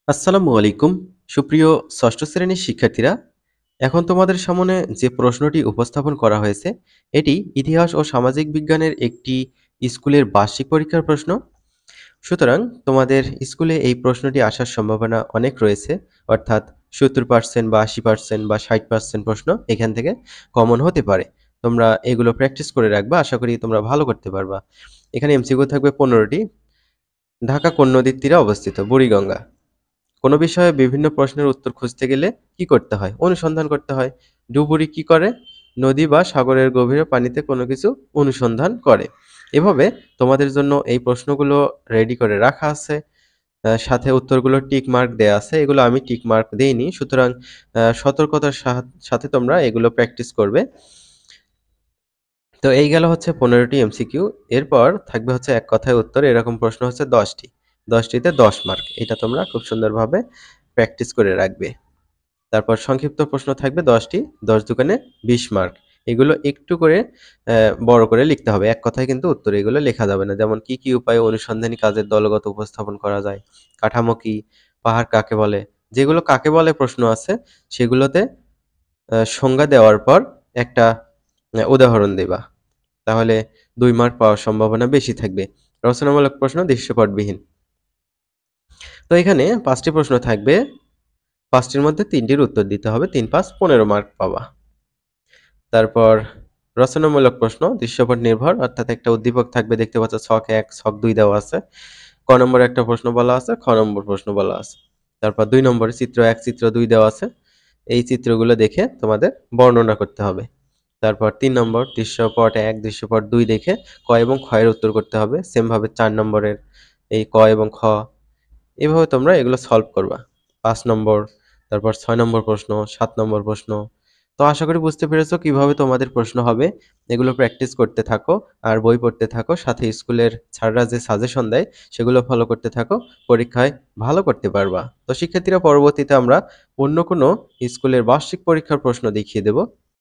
আসসালামু আলাইকুম সুপ্রিয় ষষ্ঠ শ্রেণীর শিক্ষার্থীরা। এখন তোমাদের সামনে যে প্রশ্নটি উপস্থাপন করা হয়েছে এটি ইতিহাস ও সামাজিক বিজ্ঞানের একটি স্কুলের বার্ষিক পরীক্ষার প্রশ্ন। সুতরাং তোমাদের স্কুলে এই প্রশ্নটি আসার সম্ভাবনা অনেক রয়েছে, অর্থাৎ 70% বা 80% বা 60% প্রশ্ন এখান থেকে কমন হতে পারে। তোমরা এগুলো প্র্যাকটিস করে রাখবা, আশা করি তোমরা ভালো করতে পারবা। এখানে এমসিকিউ থাকবে 15টি। ঢাকা কোন নদীর তীরে অবস্থিত? বুড়িগঙ্গা। কোনো বিষয়ে বিভিন্ন প্রশ্নের উত্তর খুঁজতে গেলে কি করতে হয়? অনুসন্ধান করতে হয়। ডুবুরি কি করে? নদী বা সাগরের গভীর পানিতে কোনো কিছু অনুসন্ধান করে। এভাবে তোমাদের জন্য এই প্রশ্নগুলো রেডি করে রাখা আছে। সাথে উত্তরগুলো টিক মার্ক দেয়া আছে। এগুলো আমি টিক মার্ক দেইনি। সুতরাং সতর্কতার সাথে তোমরা এগুলো প্র্যাকটিস করবে। তো এই গেল হচ্ছে 15টি এমসিকিউ। এরপর থাকবে হচ্ছে এক কথায় উত্তর। এরকম প্রশ্ন হচ্ছে 10টি। 10টিতে 10 মার্ক। এটা তোমরা খুব সুন্দরভাবে প্র্যাকটিস করে রাখবে। তারপর সংক্ষিপ্ত প্রশ্ন থাকবে 10টি, 10 দুগুণে 20 মার্ক। এগুলো একটু করে বড় করে লিখতে হবে। এক কথায় কিন্তু উত্তর এগুলো লেখা যাবে না। যেমন কি উপায়ে অনুসন্ধানী কাজের দলগত উপস্থাপন করা যায়? কাঠামো কি? পাহাড় কাকে বলে? যেগুলো কাকে বলে প্রশ্ন আছে সেগুলোতে সংজ্ঞা দেওয়ার পর একটা উদাহরণ দিবা। তাহলে 2 মার্ক পাওয়ার সম্ভাবনা বেশি থাকবে। রচনামূলক প্রশ্ন দৃশ্যপটবিহীন। তো এখানে 5টি প্রশ্ন থাকবে। 5টির মধ্যে 3টির উত্তর দিতে হবে। 3, 5, 15 মার্ক পাবা। তারপর রচনামূলক প্রশ্ন দৃশ্যপট নির্ভর, অর্থাৎ একটা উদ্দীপক থাকবে, দেখতে পাচ্ছ ছক 1, ছক 2 দেওয়া আছে। ক নম্বরে একটা প্রশ্ন বলা আছে, খ নম্বর প্রশ্ন বলা আছে। তারপর 2 নম্বরে চিত্র 1, চিত্র 2 দেওয়া আছে। এই চিত্রগুলো দেখে তোমাদের বর্ণনা করতে হবে। তারপর 3 নম্বর দৃশ্যপট 1, দৃশ্যপট 2 দেখে ক এবং খ এর উত্তর করতে হবে। সেম ভাবে 4 নম্বরের এই ক এবং খ, এভাবে তোমরা এগুলো সলভ করবা। 5 নম্বর, তারপর 6 নম্বর প্রশ্ন, 7 নম্বর প্রশ্ন। তো আশা করি বুঝতে পেরেছো কিভাবে তোমাদের প্রশ্ন হবে। এগুলো প্র্যাকটিস করতে থাকো আর বই পড়তে থাকো। সাথে স্কুলের স্যাররা যে সাজেশন দেয় সেগুলো ফলো করতে থাকো। পরীক্ষায় ভালো করতে পারবা। তো শিক্ষার্থীরা, পরবর্তীতে আমরা অন্য কোনো স্কুলের বার্ষিক পরীক্ষার প্রশ্ন দেখিয়ে দেব।